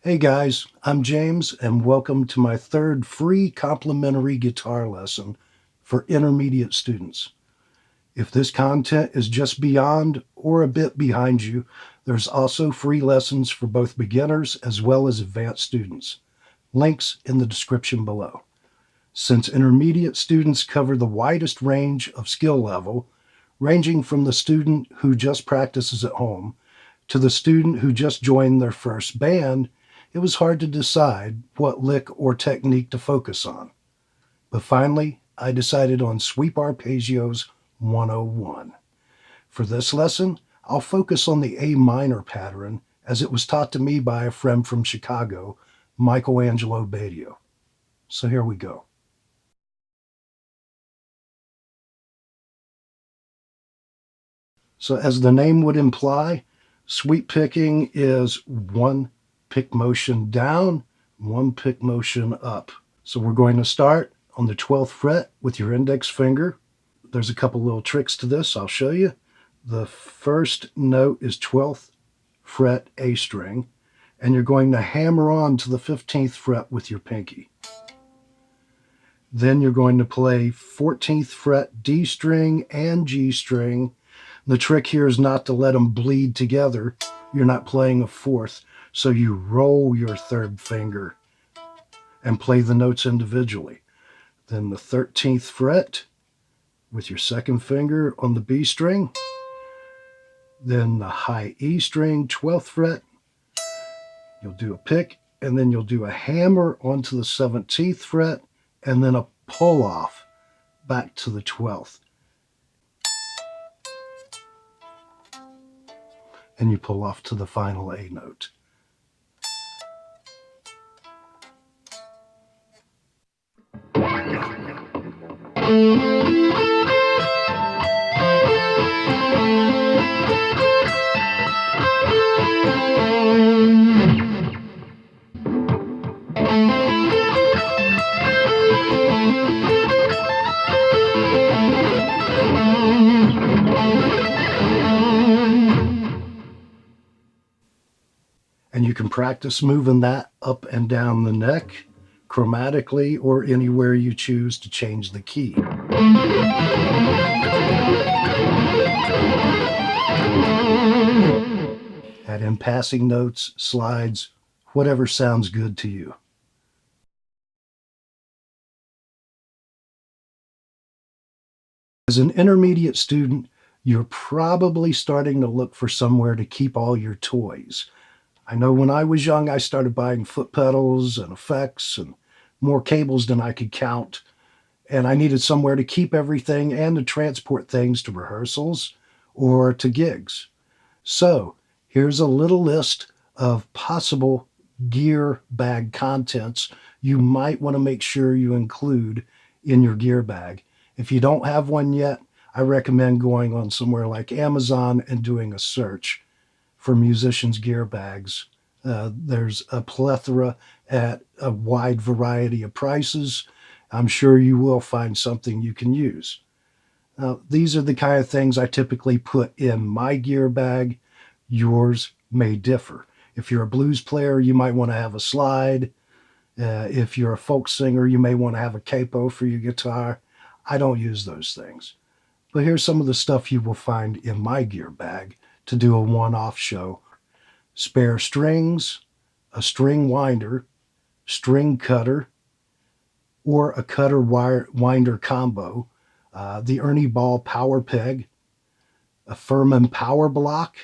Hey guys, I'm James and welcome to my third free complimentary guitar lesson for intermediate students. If this content is just beyond or a bit behind you, there's also free lessons for both beginners as well as advanced students. Links in the description below. Since intermediate students cover the widest range of skill level, ranging from the student who just practices at home to the student who just joined their first band, it was hard to decide what lick or technique to focus on. But finally, I decided on Sweep Arpeggios 101. For this lesson, I'll focus on the A minor pattern as it was taught to me by a friend from Chicago, Michelangelo Badio. So here we go. So as the name would imply, sweep picking is one pick motion down, one pick motion up. So we're going to start on the 12th fret with your index finger. There's a couple little tricks to this I'll show you. The first note is 12th fret A string, and you're going to hammer on to the 15th fret with your pinky. Then you're going to play 14th fret D string and G string. The trick here is not to let them bleed together. You're not playing a fourth, so you roll your third finger and play the notes individually. Then the 13th fret with your second finger on the B string. Then the high E string, 12th fret. You'll do a pick, and then you'll do a hammer onto the 17th fret, and then a pull off back to the 12th. And you pull off to the final A note. And you can practice moving that up and down the neck, chromatically, or anywhere you choose to change the key. Add in passing notes, slides, whatever sounds good to you. As an intermediate student, you're probably starting to look for somewhere to keep all your toys. I know when I was young, I started buying foot pedals and effects and more cables than I could count. And I needed somewhere to keep everything and to transport things to rehearsals or to gigs. So here's a little list of possible gear bag contents you might want to make sure you include in your gear bag. If you don't have one yet, I recommend going on somewhere like Amazon and doing a search for musicians' gear bags. There's a plethora at a wide variety of prices. I'm sure you will find something you can use. Now, these are the kind of things I typically put in my gear bag. Yours may differ. If you're a blues player, you might want to have a slide. If you're a folk singer, you may want to have a capo for your guitar. I don't use those things. But here's some of the stuff you will find in my gear bag to do a one-off show. Spare strings, a string winder, string cutter, or a cutter winder combo, the Ernie Ball power peg, a Furman power block,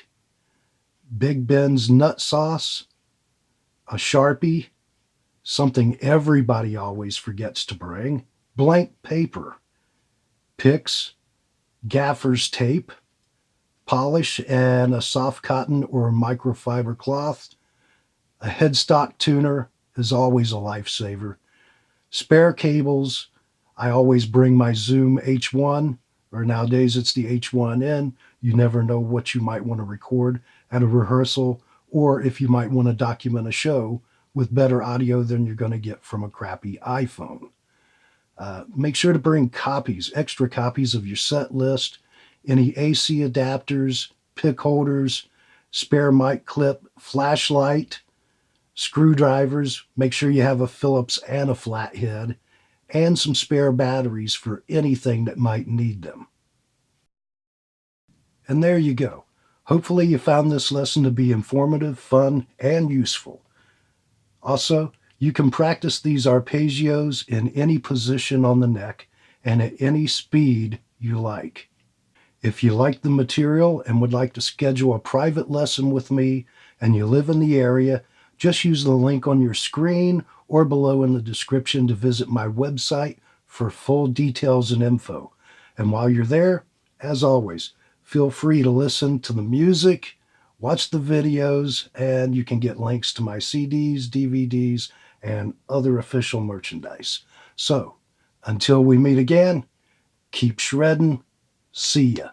Big Ben's nut sauce, a Sharpie, something everybody always forgets to bring, blank paper, picks, gaffer's tape, polish and a soft cotton or microfiber cloth. A headstock tuner is always a lifesaver. Spare cables. I always bring my Zoom H1, or nowadays it's the H1N. You never know what you might want to record at a rehearsal, or if you might want to document a show with better audio than you're going to get from a crappy iPhone. Make sure to bring copies, extra copies of your set list, any AC adapters, pick holders, spare mic clip, flashlight, screwdrivers, make sure you have a Phillips and a flathead, and some spare batteries for anything that might need them. And there you go. Hopefully you found this lesson to be informative, fun, and useful. Also, you can practice these arpeggios in any position on the neck and at any speed you like. If you like the material and would like to schedule a private lesson with me and you live in the area, just use the link on your screen or below in the description to visit my website for full details and info. And while you're there, as always, feel free to listen to the music, watch the videos, and you can get links to my CDs, DVDs, and other official merchandise. So, until we meet again, keep shredding. See ya.